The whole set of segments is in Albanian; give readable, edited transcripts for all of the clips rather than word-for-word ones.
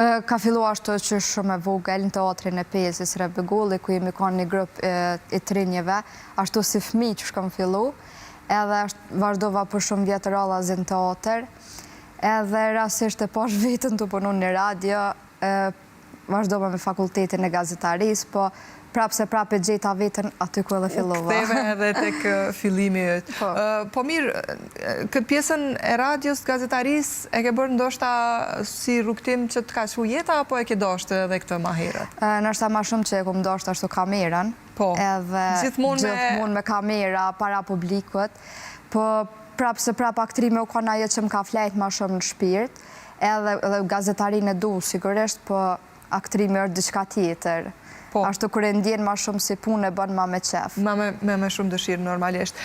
Ka fillu ashtu që shumë e vogël në teatrin e Pezës Rebegulli, ku jemi kanë një grup i trinjeve, ashtu si fëmijë që shkam fillu, edhe vazhdova për shumë vjetë rollazi në teatr, edhe rasisht e pash vetën të punu në radio, vazhdova me fakultetin e gazetarisë, po prapë e gjeta vetën aty ku edhe fillova. Ktheve edhe tek fillimi yt. Po mirë, këtë pjesën e radios të gazetarisë e ke bërë ndoshta si rrugtim që të ka shu jeta, apo e ke dashur edhe këtë më herët? Ndoshta më shumë që e kum dashur ashtu kamerën. Po. Edhe gjithmonë me kamera para publikut. Po prapë aktrimi u kanë ajo që më ka flejt më shumë në shpirt, edhe gazetarinë e du sigurisht, po aktrimi është diçka tjetër. Ashtu kërë ndjenë ma shumë si punë e bënë ma me qef. Me shumë dëshirë, normalisht.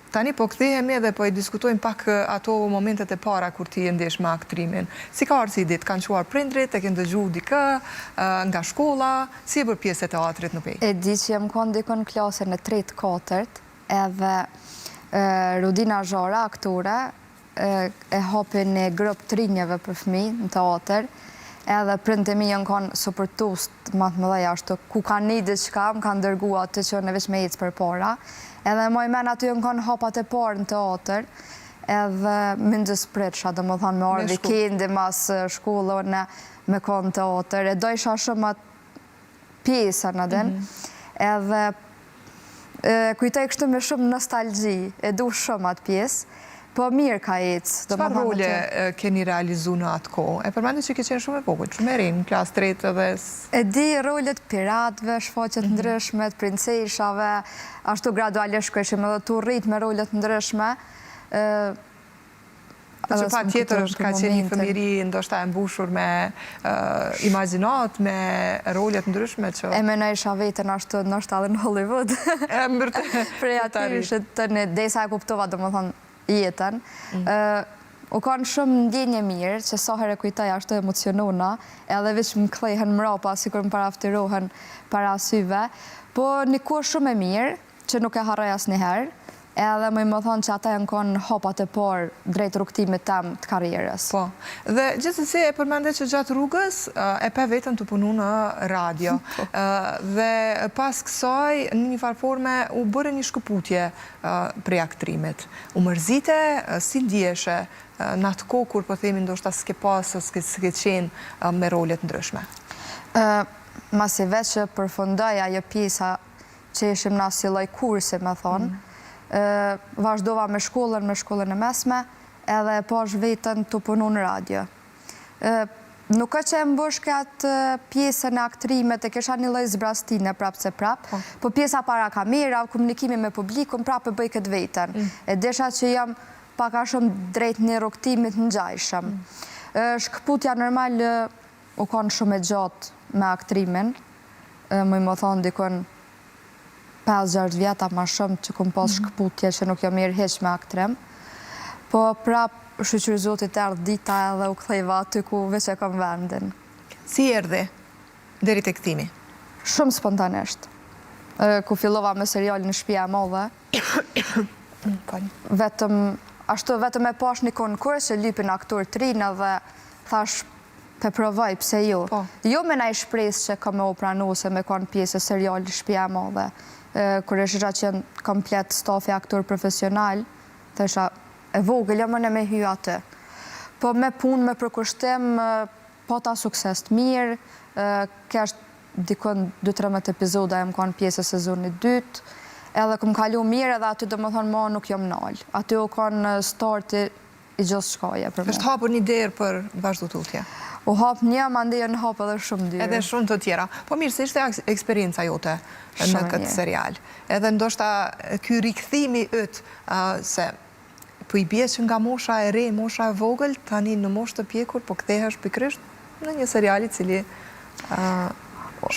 Tani po kthehemi edhe po i diskutojmë pak ato momentet e para kur ti e ndesh me aktrimin. Si ka arsi ditë? Kanë quar prindrit, e kënë dëgju dikë, nga shkolla, si e bërë pjesë e teatrit në Pejë? E di që jem konë dikën në klasën e 3-4, edhe Rudina Zhora, aktore, e hopi një grup trinjeve për fëmi në teatr, edhe prindë mi jënë konë supërtust matë më dheja, ashtu ku ka një diçka, më kanë dërgu atë që në veç me jetës për para, edhe moj men aty jënë konë hopat e parë në teatr, edhe mindës pritsha, dhe më thonë me orë vikendi, mas shkollën, me konë teatr, e dojsha shumë atë pjesën adin, edhe kujtoj kështu me shumë nostalgji, e du shumë atë pjesë, po mirë ka ecë. Çfarë role keni realizu në atë kohë? E përmendit që ke qenë shumë e vogël, shumë e rinë, në klasë 3 edhe... E di rolet piratëve, shfaqet ndryshme, princeshave, ashtu gradualisht kërshim edhe tu rrit me rolet ndryshme. Që pa tjetër ka qenë një fëmiri ndoshta e mbushur me imagjinat, me rolet ndryshme që... E me në isha vetën ashtu ndoshta edhe në Hollywood. Prej aty të në desa e kuptova, dhe më thonë, jetën. U kanë shumë ndjenje mirë, që sa herë kujtaj ashtu emocionona, edhe veç më kthehen mrapa, si kur më paraftirohen para syve, po një kohë shumë e mirë, që nuk e harroj asnjëherë, edhe më thonë që ata janë konë hopat e parë drejt rrugtimit tem të karrierës. Po, dhe gjithsesi e përmendet që gjatë rrugës e pe vetën të punu në radio. Dhe pas kësaj, në një farë forme, u bërë një shkëputje prej aktrimit. U mërzite, si ndjeshe në atë kohë kur po themi ndoshta s'ke pasë, s'ke qenë me rolet ndryshme? Masi veç që përfundoj ajo pjesa që ishim në asilloj kurse, me thonë, vazhdova me shkollën e mesme, edhe pash vetën të punu në radio. Nuk e që e mbush këtë pjesën e aktrimet, e kisha një lloj zbrastine prapë se prapë, po pjesa para kamera, komunikimi me publikun, prapë e bëj këtë vetën. E desha që jam paka shumë drejt një rrugtimit në gjajshëm. Shkëputja normal u konë shumë e gjatë me aktrimin, më thonë dikon 5-6 vjeta ma shumë që kum pas shkëputje që nuk jo mirë heq me aktrim, po prap shqyqyri Zotit erdhë dita edhe u kthejva aty ku veç e kam vendin. Si erdhi deri te kthimi? Shumë spontanisht. Ku fillova me serialin në Shtëpia e Madhe, vetëm e pash një konkurs që lypin aktor trinë dhe thash pe provoj, pse jo. Jo me na i shpresë që ka me u pranu se me konë pjesë e serialit Shtëpia e Madhe, kur është qenë komplet stafi aktor profesional, të isha e vogël, jam në me hy atë. Po me punë, me përkushtim, po ta sukses të mirë, kesh dikon 2-13 epizoda e më kanë pjesë e sezonit 2, edhe këm kalu mirë edhe aty dhe më thonë ma nuk jom nalë. Aty u kanë starti i gjithë shkaje për me. Është hapur një derë për vazhdu tutje? U hap një, ma ndije në hap edhe shumë dyrë. Edhe shumë të tjera. Po mirë, se ishte eksperienca jote në këtë serial. Edhe ndoshta ky rikthimi yt, se po i bie që nga mosha e re, mosha e vogël, tani në moshë të pjekur, po kthehesh pikërisht në një serial i cili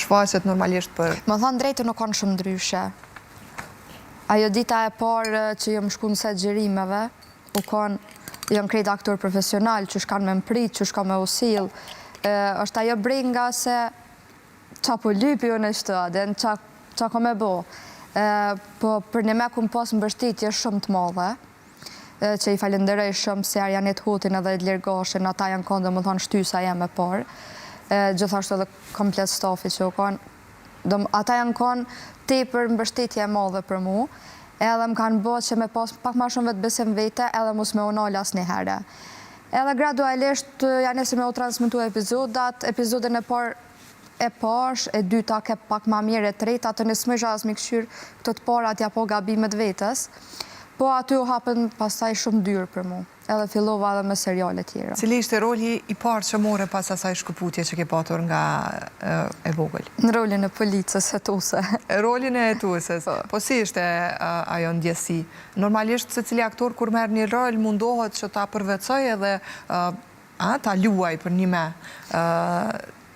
shfaqet normalisht për... Më thonë drejtë nuk kanë shumë ndryshe. Ajo dita e parë që jam shku në set gjerimeve, u kanë jam krejt aktor profesional, që shkan me mprit, që shkan me usil, është ajo bringa se qa po lypi unë e shtë adin, qa ko me bo. Po për një me ku më pas mbështetje shumë të madhe, që i falenderoj shumë se Arjanit Hutin edhe Edlir Goshin, ata janë konë dhe më thonë shtysa jam e parë. Gjithashtu edhe komplet stafi që u konë. Ata janë konë tepër mbështetje e madhe për mu, edhe më kanë bërë që me pas pak ma shumë vetë besim vete, edhe mos me unal as një herë. Edhe gradualisht janë nëse me u transmitu epizodat, epizodin e parë e pash, e dyta ke pak ma mirë, e treta të nësë më zhaz mi këshyrë këtë të parat ja po gabimet vetës, po aty u hapën pastaj shumë dyrë për mu, edhe fillova edhe me seriale tjera. Cili ishte roli i parë që more pas asaj shkëputje që ke patur nga e vogël? Në rolin e policës hetuse. Rolin e hetuses. Po si ishte ajo ndjesi? Normalisht se cili aktor kur merr një rol mundohet që ta përvecoj edhe ta luaj për një me.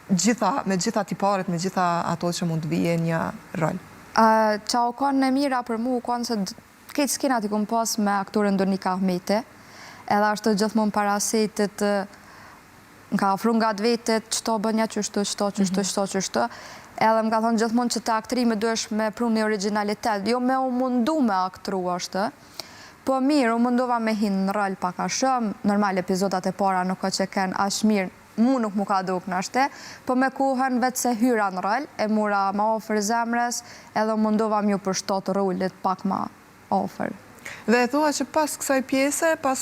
Me gjitha tiparet, me gjitha ato që mund të vije një rol. Qa u konë në mira për mu, u konë se këtë skenat i kom pas me aktorën Donika Ahmeti, edhe ashtë gjithmonë parasetit nga afru nga të vetit, qëto bënja qështu, edhe më ka thonë gjithmonë që të aktrimi duesh me pru një originalitet, jo me u mundu me aktru ashtë, po mirë, u mundova me hinë në rol paka shumë, normal epizodat e para nuk o që kënë ashtë mirë, mu nuk mu ka duk në ashte, po me kuhën vetë se hyra në rol, e mura ma ofër zemres, edhe mundova mju për shtotë rollit pak ma ofër. Dhe e thua që pas kësaj pjese, pas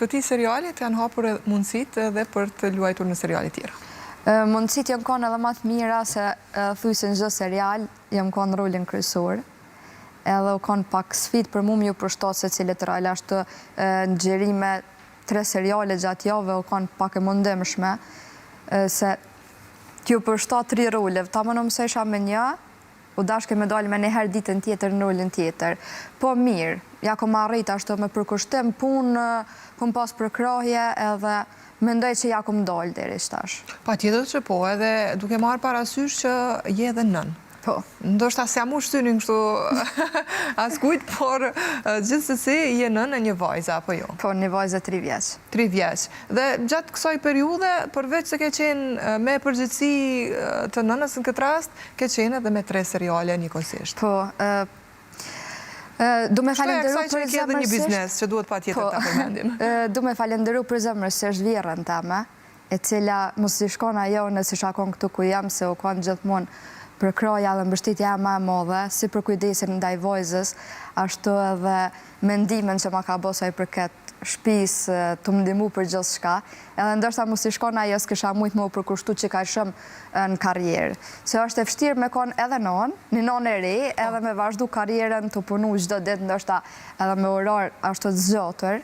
këtij serialit, janë hapur mundësit edhe për të luajtur në serialit tjera? Mundësit janë konë edhe matë mira, se thujse në gjithë serial, jam konë rolin kryesor, edhe u konë pak sfit për mu mju për shtotë se cilit rol, ashtë në gjerime 3 seriale gjatë jove u konë pak e mundimshme, se t'ju përshtat 3 rolev, ta më në mësë isha me një, u dashke me dalë me njëherë ditën tjetër në rolin tjetër. Po mirë, ja kom arrit ashtu me përkushtim, punë, kom pas përkrahje edhe mendoj që ja kom dalë deri shtash. Pa tjetër që po, edhe duke marrë parasysh që je edhe nën. Po. Ndoshta se jam u shtynin kështu askujt, por gjithsesi je nën e një vajze, apo jo? Po, një vajze 3 vjeç. 3 vjeç. Dhe gjatë kësaj periude, përveç se ke qenë me përgjithësi të nënës në këtë rast, ke qenë edhe me 3 seriale njëkohësisht. Po, du me falenderu për zemërsisht. Shtoja kësaj që ke edhe një biznes që duhet pa tjetër të përmendim. Du me falenderu për zemërsisht vjerën teme, e cila mos i shkon ajo nëse shakon këtu ku jam, se u konë gjithmonë për kroja dhe mbështetja e ma e modhe, si për kujdesin ndaj vojzës, ashtu edhe mendimin që ma ka bosaj për këtë shpis të më ndimu për gjithë shka, edhe ndërsa mos i shkon ajo s'kisha mujtë më u përkushtu që ka shumë në karjerë. Se është e fështirë me konë edhe një non e re, edhe me vazhdu karjerën të punu gjdo ditë, ndërsa edhe me orar ashtu të zgjotër,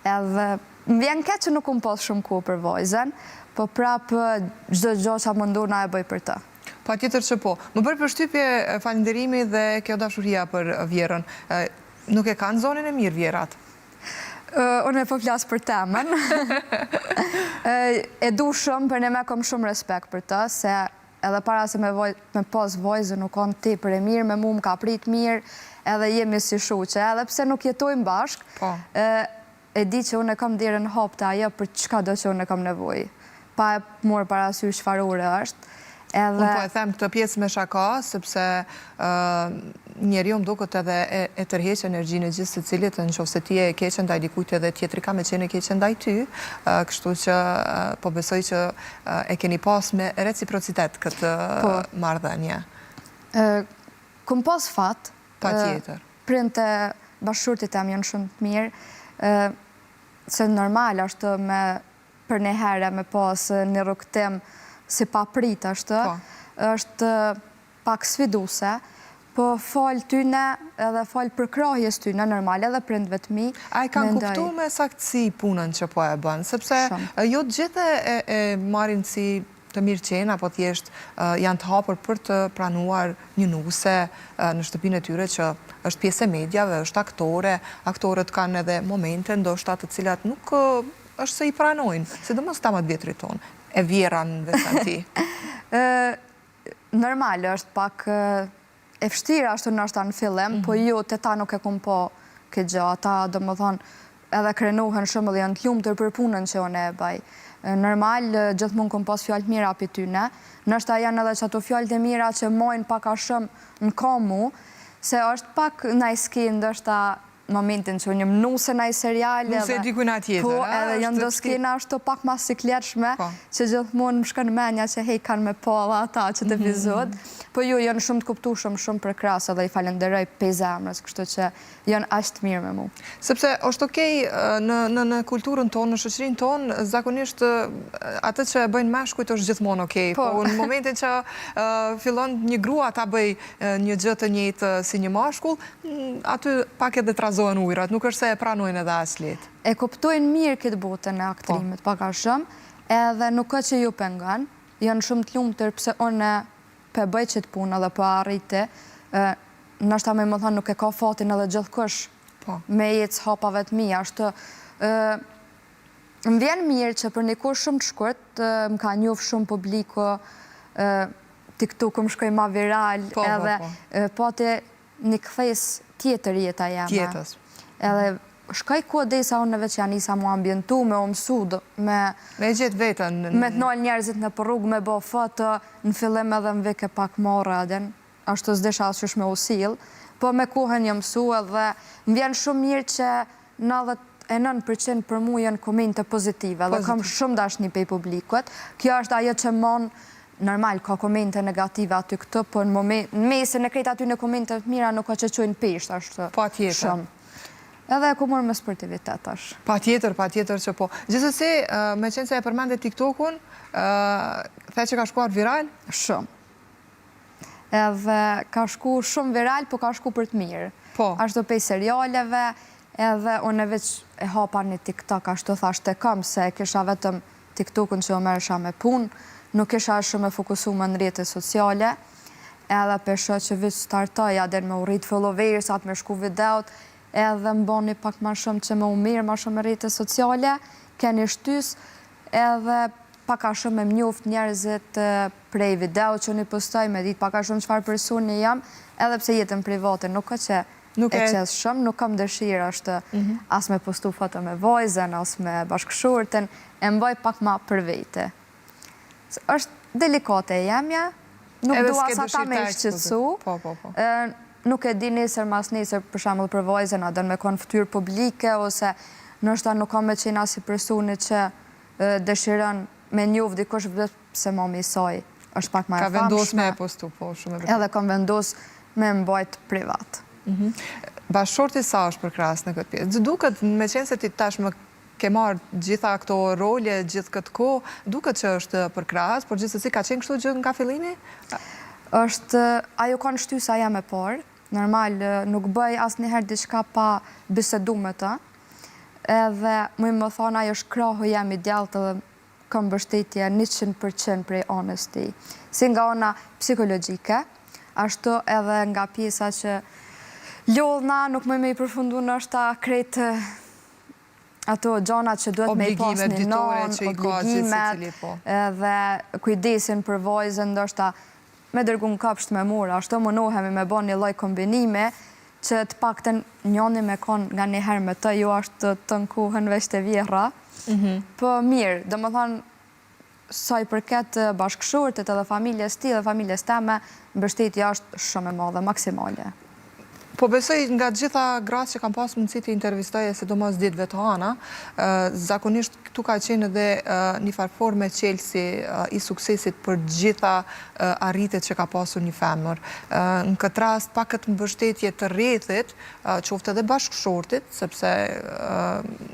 edhe më vjen keq që nuk unë posë shumë ku për vojzën, po prapë gjdo gjo që a mundur na e bëj për të. Pa tjetër që po. Më bërë përshtypje falenderimi dhe kjo dashuria për vjerën. Nuk e kanë zonin e mirë vjerat? Unë e po flasë për temen. E du shumë, për ne me kom shumë respekt për të, se edhe para se me pos vojzën nuk konë ti për e mirë, me mu më ka prit mirë, edhe jemi si shuqe, edhe pse nuk jetojmë bashkë, e di që unë e kom dire në hop të ajo për çka do që unë e kom nevoj. Pa e morë parasysh çfarë është. Unë po e them këtë pjesë me shaka, sepse njeri më duket edhe e tërheq energjinë e gjithë se cilit, në qoftë se ti e keqen ndaj dikujt edhe tjetri ka me qenë e keqen ndaj ty, kështu që po besoj që e keni pas me reciprocitet këtë marrëdhënie. Kum pas fat, pa tjetër. Printe bashkëshortit em janë shumë të mirë, se normal është për një herë me pas një rrugtim si pa prit është pak sfiduse, po falë tyne edhe falë përkrahjes tyne, normal edhe prindve të mi. A i kanë kuptu me saktësi punën që po e bënë, sepse jo të gjithë e marrin si të mirë qenë, apo thjesht janë të hapur për të pranuar një nuse në shtëpinë e tyre që është pjesë e mediave, është aktore, aktorët kanë edhe momente ndoshta të cilat nuk është se i pranojnë, sidomos tamat vjetrit tonë. E vjera në veçanti? Normal është pak e fështira ashtu nështë në fillim, po jo të ta nuk e kum po këtë gjë. Ata do më thonë edhe krenohen shumë dhe janë të lumtur për punën që unë e baj. Normal, gjithmonë kum pas fjallë mira për tyne. Nështë janë edhe që ato fjallë të mira që mojnë pak a shumë në komu, se është pak në iski ndështë momentin që unë jëm nuse në i serial. Nuse dikujna tjetër. Po, edhe janë do skena ashtu pak ma sikletshme, që gjithmonë më shkën menja që hej kanë me pola ata që të vizot. Po ju janë shumë të kuptueshëm, shumë për krasë dhe i falenderoj pe zemrës, kështu që janë ashtë mirë me mu. Sepse është okej në kulturën tonë, në shoqërinë tonë, zakonisht atë që e bëjnë meshkujt është gjithmonë okej. Po në momentin që fillon një grua ta bëj një gjë të njëjtë si një mashkull, aty pak edhe trazohen ujrat, nuk është se e pranojnë edhe as lehtë. E kuptojnë mirë këtë botën e aktrimit, pak a shumë, edhe nuk është që ju pengon, janë shumë të lumtur pse unë pe bëj qëtë punë dhe po arriti, nështë ta me më thonë nuk e ka fatin edhe gjithkush me jetë hapave të mija. Më vjen mirë që për një kohë shumë të shkurt, më ka njof shumë publiko, TikTok më shkoj ma viral, edhe pati një këthes tjetër jeta jeme. Tjetës. Edhe shkoj kohë dhe sa unë veç janë isa mu ambientu, me o mësud, me gjithë vetën. Me të nolë njerëzit në përrug, me bo foto, në fillim edhe më vike pak marë adin, ashtu s'desha ashysh me usil, po me kohën jë mësu edhe më vjen shumë mirë që 99% për mu janë komente pozitive, dhe kam shumë dashni pej publikot. Kjo është ajo që mon, normal, ka komente negative aty këtë, po në mesin e krejt aty në komente të mira nuk ka që qojnë pesht, ashtu shumë. Edhe ku mërë me sportivitet është. Pa tjetër që po. Gjithsesi, me qenë se e përmende TikTok-un, the që ka shkuar viral? Shumë. Edhe ka shku shumë viral, po ka shku për të mirë. Po. Ashtu pej serialeve, edhe unë veç e hapa një TikTok, ashtu thashtë e kam, se kisha vetëm TikTok-un që o merësha me punë, nuk isha shumë e fokusume në rrjetet sociale, edhe pesho që vëç startoja, dhe me u rritë followers, atë me shku videot, edhe më boni pak ma shumë që me umirë, ma shumë rrjetet sociale, keni shtys, edhe paka shumë e mnjoft njerëzit prej video që një postoj, me ditë paka shumë qëfar personi jam, edhe pse jetën private, nuk ka që e qesë shumë, nuk kam dëshirë është as me postu foto me vojzen, as me bashkëshurten, e mboj pak ma për vete. është delikate e jemja, nuk dua sa ta me shqetsu, nuk e di nesër mas nesër për shembull për vojzen, a dënë me konë ftyrë publike, ose nështë nuk ka me qena si personi që dëshiron me njof dikush vetë se mami i saj është pak ma e famshme. Ka vendos me e postu, po, shumë e vërtet. Edhe kam vendos me mbajt privat. Bashkëshorti sa është për krahas në këtë pjesë? Duket, me qenë se ti tashmë ke marrë gjitha këto role, gjithë këtë kohë, duket që është për krahas, por gjithsesi ka qenë kështu gjë nga fillimi? Ajo kanë shtysa jam e parë, normal, nuk bëj asë njëherë diçka pa bisedu me ta, edhe më thonë ajo shkrahu jam i djallët edhe kam bështetje 100% prej anës ti. Si nga ona psikologjike, ashtu edhe nga pjesa që lodhna, nuk me i përfundu në është ta kretë ato gjonat që duhet me i pas një non, obligimet, edhe kujdesin për vojzën, ndoshta me dërgu në kapsht me mura, ashtu më nohemi me bo një loj kombinime, që të pakten njoni me konë nga një herë me të, ju ashtë të nkuhën veç të vjera, po mirë, dhe më thonë, sa i përket bashkëshortit edhe familjes ti dhe familjes teme, mbështetja është shumë e madhe, maksimale. Po besoj nga gjitha gratë që kam pas mundësi të intervistoje, sidomos ditëve të hana, zakonisht këtu ka qenë edhe një farfor me qelsi i suksesit për gjitha arritet që ka pasur një femër. Në këtë rast, pak këtë mbështetje të rrethit, qoftë edhe bashkëshortit, sepse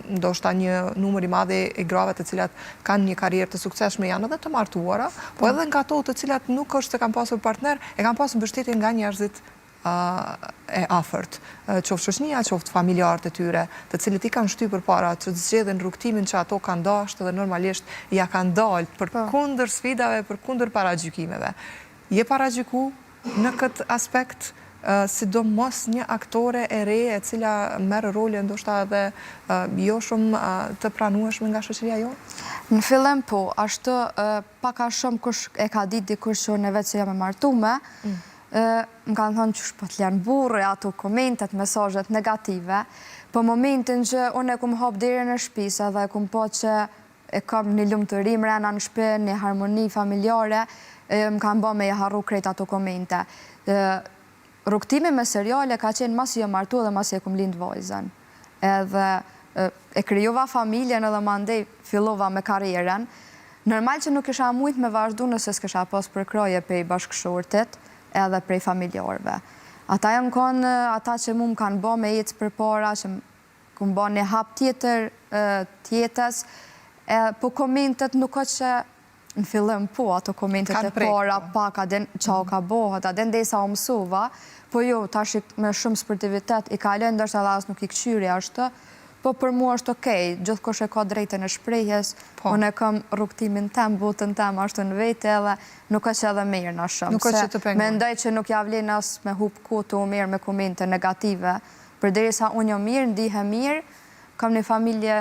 ndoshta një numër i madhe e grave të cilat kanë një karrierë të suksesshme janë edhe të martuara, po edhe nga ato të cilat nuk është se kanë pasur partner, e kanë pasur mbështetje nga njerëzit e afërt, qoftë shoqënia, qoftë familjarët e tyre, të cilët i kanë shtyr përpara, që zgjedhin rrugtimin që ato kanë dashur dhe normalisht ja kanë dalë përkundër sfidave, përkundër paragjykimeve. Je paragjyku në këtë aspekt, sidomos një aktore e re e cila merr role ndoshta edhe jo shumë të pranueshme nga shoqëria jonë? Në fillim po, ashtu pak a shumë kush e ka ditë dikush që unë vetë që jam e martume, më kanë thonë që shpët janë burë, ato komentet, mesazhet negative, po momentin që unë e kumë hapë deri në shtëpisë dhe e kumë po që e kam një lumëtëri mrena në shtëpi, një harmoni familjare, më kanë bë me i harru krejt ato komente. rrugtimi me seriale ka qenë masi jo martu dhe masi e kum lind vajzën. Edhe e kryova familjen edhe mandej fillova me karrieren. Normal që nuk isha mujt me vazhdu nëse s'kisha pas përkroje prej bashkëshortit edhe prej familjarve. Ata janë konë ata që mu më kanë bo me jetës për para, që më bo një hap tjetër tjetës, po komentet nuk o që në fillim po, ato komentet e para, pak, adin qa o ka bohet, adin desa o mësova, po jo, tash me shumë sportivitet i kalën, ndërsa dhe as nuk i këqyri ashtë, po për mua është okej, gjithkosh e ka drejtën e shprehjes, unë e kam rrugtimin tem, botën tem, ashtu në vete edhe nuk është edhe mirë në shumë. Nuk është që të pengon. Mendoj që nuk javlen as me hup kotë u mirë me komente negative, për derisa unë jo mirë, ndihe mirë, kam një familje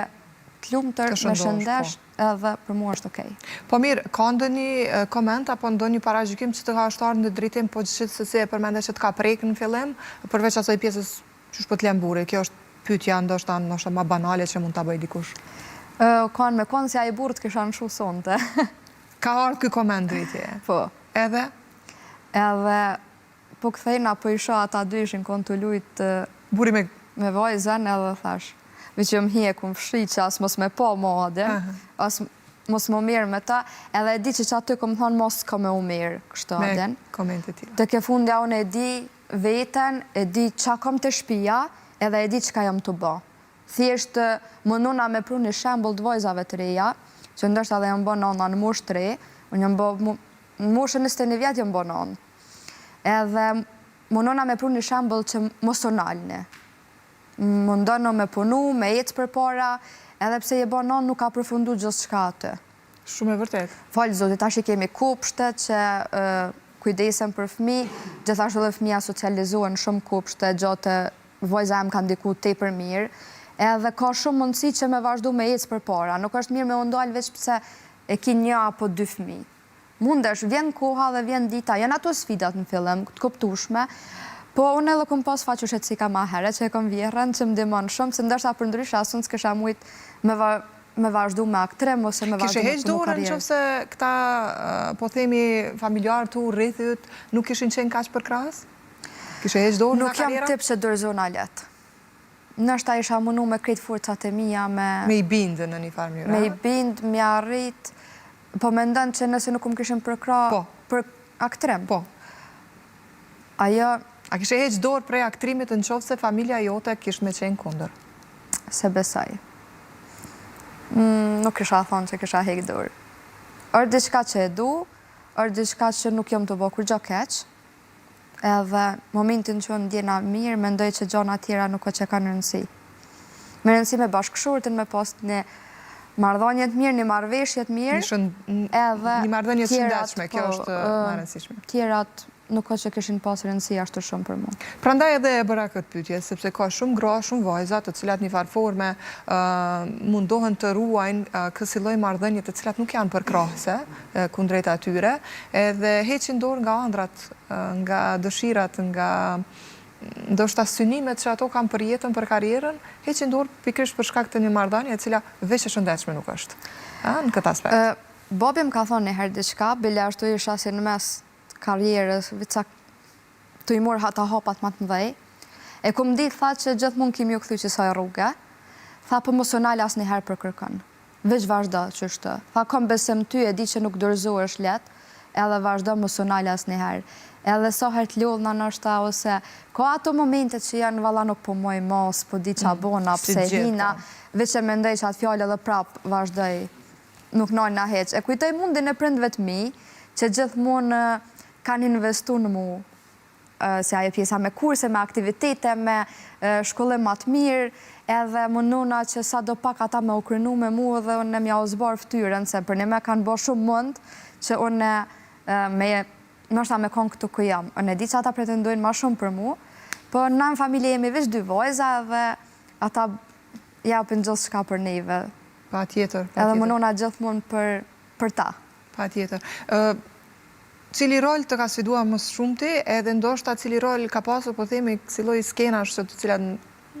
të lumëtër, me shëndesh, edhe për mua është okej. Po mirë, ka ndonjë koment apo ndonjë parajgjykim që të ka shtarë në drejtim, po gjithë se e përmende që të ka prejkë në fillim, përveç asoj pjesës që shpët lembure, kjo është pyetja ndoshta ma banale që mund të bëj dikush. Kanë me konë si a i burë të kisha në shu sonte. Ka ardhë këj koment drejtje? Po. Edhe? Edhe, po këthejna, po isha ata dy ishin konë të lujtë Buri me vajzën edhe thash. Vi që më hje ku më shri që as mos me po mode, as mos më mirë me ta, edhe e di që aty ku më thonë mos ka me u mirë kështë adin. Me komente tila. Të ke fundja unë e di veten, e di qa kom të shpia, edhe e di që ka jam të bo. Thjesht më nuna me pru një shembol të vojzave të reja, që ndështë edhe jam bo nona në mosh të re, unë jam bo në moshën 21 vjetë jam bo nonë. Edhe më nuna me pru një shembol që mosonalne. Më ndonë me punu, me jetë për para, edhe pse je bo nonë nuk ka përfundu gjithë shka atë. Shumë e vërtet. Falë zotit, tash i kemi kupshtet që kujdesem për fëmi, gjithashtu dhe fëmija socializohen shumë kupshtet, gjote vojza em kanë diku te për mirë, edhe ka shumë mundësi që me vazhdu me jetës për para. Nuk është mirë me undal veç pëse e ki një apo dy fëmi. Mundesh, vjen koha dhe vjen dita, janë ato sfidat në fillim, të kuptushme, po unë edhe kom pas faqushet si ka ma herë, që e kom vjerën, që më dimon shumë, se ndërsa për ndrysh asun s'kisha mujt me vazhdu me aktrem, ose me vazhdu me Kishe heq dorën që se këta, po themi, familjarë tu, rrithit, nuk kishin qenë kaq për krahas? Kishe heq dorën nga karriera? Nuk jam tip që dorëzona letë. Nështë ta isha munu me krejt forcat e mija, me i bindë në një farë njëra? Me i bindë, me arrit, po me ndonë që nëse nuk më kishin për krah, për aktrem. Po. Ajo... A kishe heq dorë prej aktrimit në qovë se familja jote kish me qenë kunder? Se besaj. Nuk kisha thonë që kisha heq dorë. Orë diçka që e du, orë diçka që nuk jom të bo kur gjo keq, edhe momentin që në djena mirë, mendoj që gjona tjera nuk o që ka në rëndësi. Me rëndësi me bashkëshurtin, me post një mardhonjet mirë, një marveshjet mirë, një mardhonjet shëndetshme, kjo është më rëndësishme. Tjerat nuk o që këshin pas rëndësi ashtu shumë për mu. Prandaj edhe e bëra këtë pyetje, sepse ka shumë gra, shumë vajza, të cilat një farforme mundohen të ruajnë kësi lloj marrëdhënie të cilat nuk janë përkrahëse kundrejt atyre, edhe heqin dorë nga ëndrat, nga dëshirat, nga ndoshta synimet që ato kanë për jetën, për karrierën, heqin dorë pikërisht për shkak të një marrëdhënie e cila veç e shëndetshme nuk është. Në këtë aspekt. Babi më ka thonë një herë diçka, bile ashtu isha si në mes karrierës, vica të i morë hata hapat më të mdhej. E kum ditë, tha që gjithë mund kimi u këthy që saj rrugë, tha për mosonale as një herë për kërkën. Veç vazhdo që është. Tha kom besem ty e di që nuk dorëzohë është letë, edhe vazhdo mosonale as një herë. Edhe so herë të ljullë në nështë ose ko ato momentet që janë vala nuk po moj mos, po di qa bona, pse hina, veç e mendoj që atë fjallë edhe prap vazhdoj, nuk nojnë na heq. E kujtoj mundin e prindve të mi, që gjithmonë kanë investu në mu, se ajo pjesa me kurse, me aktivitete, me shkollim matë mirë, edhe më nuna që sa do pak ata me ukrynu me mu dhe unë mja o zbarë ftyren, se për një me kanë bo shumë mund që unë nështë me konë këtu ku jam. Unë e di që ata pretendojnë ma shumë për mu, po në në familje jemi veç dy vojza dhe ata japin gjithë shka për neve. Pa tjetër. Edhe më nuna gjithë mund për ta. Pa tjetër. Cili rol të ka sfidua më shumëti, edhe ndoshta cili rol ka pasur, po themi, kësi lloj skenash të cilat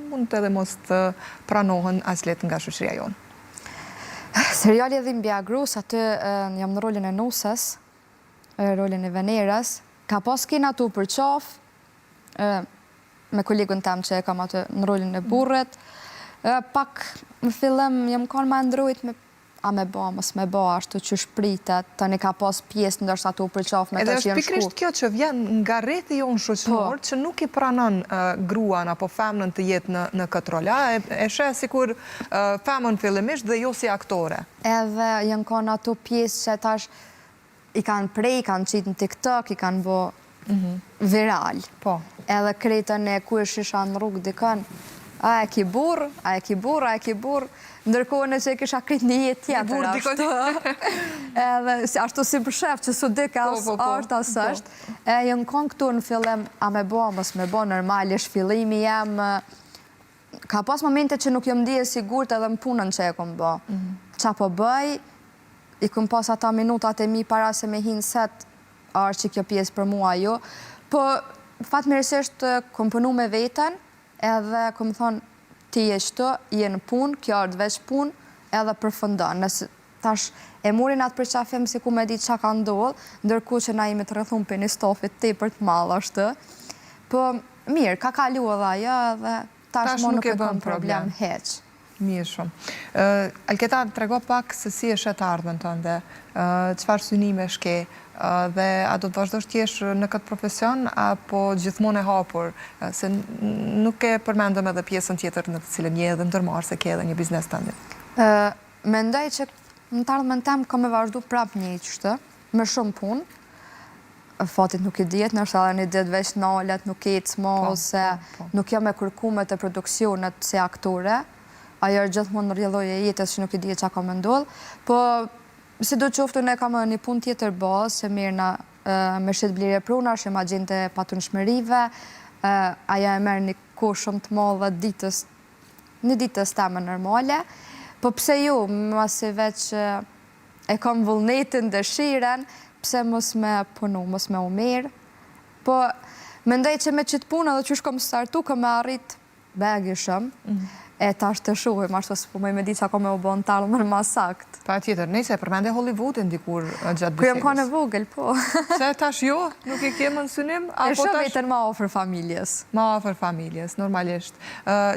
mund të edhe mos të pranohen as let nga shoqëria jonë? Seriali Dhimbja Mbja Grus, aty jam në rolin e nusës, rolin e Venerës, ka pas skena tu për qaf, me kolegun tem që e kam atë në rolin e burrit. Pak në fillim jam kanë me ndrojt a me ba, mos me ba, ashtu që shpritet, tani ka pas pjesë ndërsa ato për qaf me të që jenë shku. Edhe është pikrisht kjo që vjen nga rrethi jonë shoqëror që nuk i pranon gruan apo femnën të jetë në këtë rol. E sheh sikur femën fillimisht dhe jo si aktore. Edhe janë kanë ato pjesë që tash i kanë prej, i kanë qitë në TikTok, i kanë bo viral. Po. Edhe kretën e ku e shisha në rrugë dikën, a e ki burr, a e ki burr, a e ki burr, ndërkohë në që e kisha krit një jetë tjetër ashtu. Edhe ashtu si për shef që su dik ashtë asështë. E jënë konë këtu në fillim, a me bo, mos me bo, normalisht fillimi jem, ka pas momente që nuk jom ndije sigurt edhe në punën që e kom bo. Qa po bëj, i kom pas ata minutat e mi para se me hinë set, arë që kjo pjesë për mua jo, po fatmirësisht kom punu me veten, edhe kom thonë, ti e qëto, je në punë, kjo është veç punë, edhe përfundon. Nëse tash e murin atë për qafim si ku me di qa ka ndodhë, ndërku që na imi të rëthum për një stofit te për të malë është. Po mirë, ka kalu edhe ajo, edhe tash mo nuk e bën problem heq. Mirë shumë. Alketa, trego pak se si e shetë ardhën tënde, qëfar synime shke, dhe a do të vazhdosh t'jesh në këtë profesion, apo gjithmonë e hapur, se nuk e përmendëm edhe pjesën tjetër në të cilën je edhe ndërmarrë se ke edhe një biznes tëndi. Mendoj që në të ardhmen tem ka me vazhdu prap një qështë, me shumë punë, fatit nuk i djetë, nështë edhe një ditë veç nalet, nuk i cmo, ose nuk jam e kërkume të produksionet si aktore, ajo është gjithmonë në rrjedhoj e jetës që nuk i djetë që ka me ndodhë, po si do qoftu ne kam një pun tjetër bazë, që mirë na me shqit blirë e pruna, që ma gjente patun shmërive, aja e merë një kohë shumë të madhe një ditës teme normale, po pse ju, masi veç e kam vullnetin, dëshiren, pse mos me punu, mos me umirë, po mendoj që me qitë punë edhe që shkom startu, kam me arrit begi shumë, e tash të shuhim, ashtu së po me di që ako me u bon talë mërë ma sakt. Pa tjetër, nëjse, përmende Hollywoodin dikur gjatë bisedës. Ku jem ka në vogël, po. Se tash jo, nuk i kemë në synim? E shumë vetën ma ofër familjes. Ma ofër familjes, normalisht.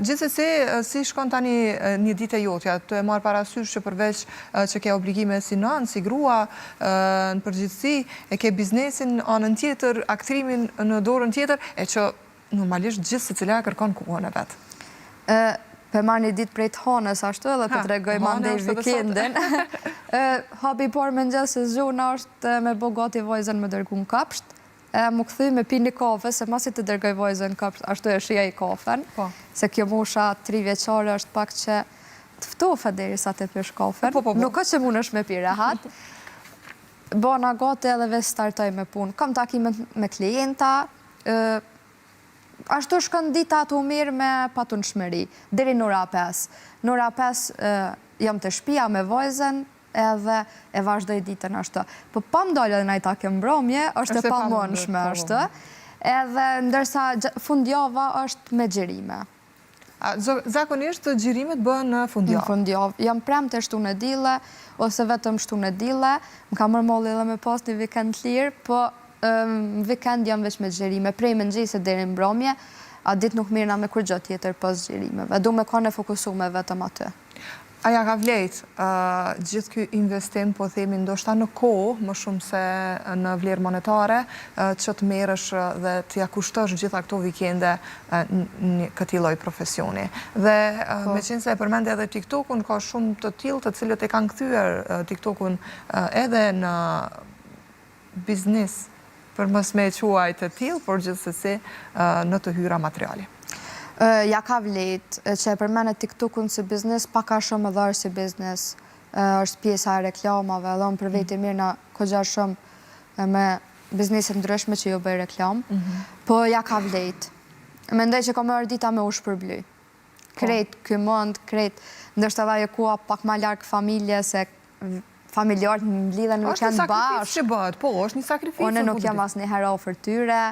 Gjithsesi, si shkon tani një ditë e jotja, të e marë parasysh që përveç që ke obligime si nënë, si grua, në përgjithësi, e ke biznesin anën tjetër, aktrimin në dorën tjetër, e që normalisht gjithë se cila kërkon kohën e vetë. Për marrë një ditë prej të hanës ashtu edhe për të regoj mandej vikendin. Habi por me njësë se zhuna është me bo gati vojzën me dërgu në kapsht. Më këthy me pi një kafe, se masi të dërgoj vojzën në kapsht, ashtu e shia i kafen. Se kjo musha 3 vjeqare është pak që të ftofe deri sa të pish kafen. Nuk është që mund është me pi rehat. Bona gati edhe veç startoj me punë. Kam takime me klienta, ashtu shkën dita ato mirë me patun shmëri, deri në ora 5. Në ora 5 jam të shpia me vojzen edhe e vazhdoj ditën ashtu. Po pa mdollë edhe najta ke mbromje, është e pa monshme ashtu. Edhe ndërsa fundjava është me gjirime. Zakonisht gjirimet bëhen në fundjavë? Në fundjavë. Jam prem të shtu në dile, ose vetëm shtu në dile. Më ka mërmolli edhe me pas një vikend lirë, po vikend jam veç me gjerime, prej me ngjese deri në mbromje, a dit nuk mirëna me kur gjatë tjetër pas gjerimeve. Du me ka në fokusu me vetëm aty. Aja ka vlejt gjithë kjo investim, po themi, ndoshta në kohë, më shumë se në vlerë monetare, që të merësh dhe të ja kushtësh gjitha këto vikende në këti lloj profesioni. Dhe me qenë se e përmende edhe TikTokun, ka shumë të tillë të cilët e kanë kthyer TikTokun edhe në biznes, për mos me quaj të tillë, por gjithsesi në të hyra materiali. Ja ka vlet, që e përmene TikTokun si biznes, pak ka shumë edhe si biznes, është pjesa e reklamave, edhe unë për vetë mirë na kogja shumë me bizneset ndryshme që ju bëj reklam, po ja ka vlet. Mendoj që ka më ardita me u shpërbly. Krejt, këmënd, krejt, ndështë edhe e kua pak ma larkë familje, se familjarët më lidhen në weekend bashkë. Është një sakrifis që bëhet, po, është një sakrifis. One nuk jam as një herë ofër tyre,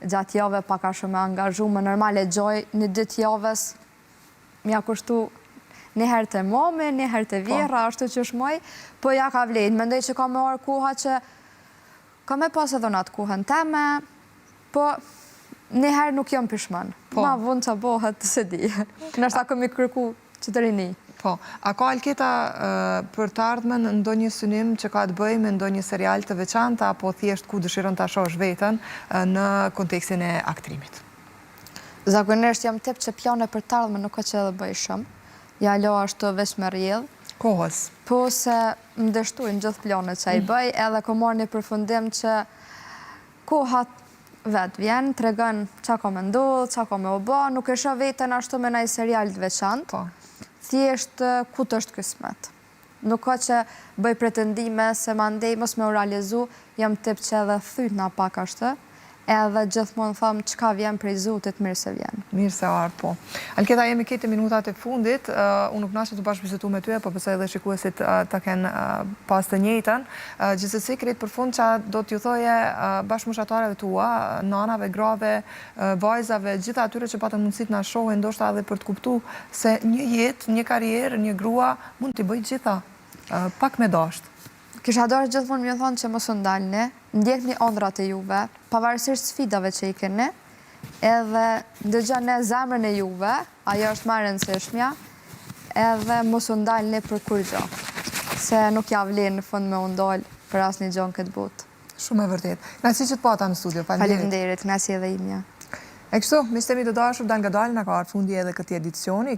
gjatë jave paka shumë angazhume, normale gjoj një ditë javes, mja kushtu një herë të mame, një herë të vjera, ashtu që shmoj, po ja ka vlejnë. Mendoj që ka me orë kuha që ka me pas edhe në atë kuhën teme, po Njëherë nuk jam pishman. Po. Ma vonë që bohet, se di. Nështë ako mi kërku që të rini. Po, a ka Alketa për të ardhmen ndonjë synim që ka të bëjë me ndonjë serial të veçantë apo thjesht ku dëshiron ta shohësh veten në kontekstin e aktrimit? Zakonisht jam tip që plane për të ardhmen nuk ka që edhe bëj shumë. Ja lo ashtu veç me rjedh. Kohës. Po se më dështojnë gjithë planet që i bëj, edhe ko marrë një përfundim që kohat vetë vjen, të regon që ka me ndodhë, që ka me oba, nuk e shoh veten ashtu me nëjë serial të veçantë. Po. Thjesht ku të është kismet. Nuk ka që bëj pretendime se ma ndej mos me u realizu, jam tip që edhe thyt na pak ashtë, edhe gjithmonë thamë qka vjen prej Zotit, mirë se vjen. Mirë se ardhë, po. Alketa, jemi këtë minutat e fundit, unë nuk nashtë të bashkëbisetu me ty, po pësaj edhe shikuesit të kenë pas të njëjtën. Gjithsesi, kretë për fund që do t'ju thoje bashkëmoshatarëve tua, nanave, grave, vajzave, gjitha atyre që patën mundësit na shohin, ndoshta edhe për të kuptu se një jetë, një karierë, një grua, mund t'i bëjt gjitha, pak me dashtë. Kisha dorë gjithmonë më thonë që mos u ndalni, ndjekni ëndrat e juve, pavarësisht sfidave që i keni, edhe ndëgjoni zemrën e juve, ajo është më e rëndësishmja, edhe mos u ndalni për kur gjë, se nuk ja vlen në fund me u ndal për asnjë gjë në këtë botë. Shumë e vërtet. Kënaqësi që të pata në studio. Faleminderit, kënaqësi edhe imja. E kështu, miqtë e mi të dashur, dal nga dal na ka ardhur fundi edhe këtij edicioni.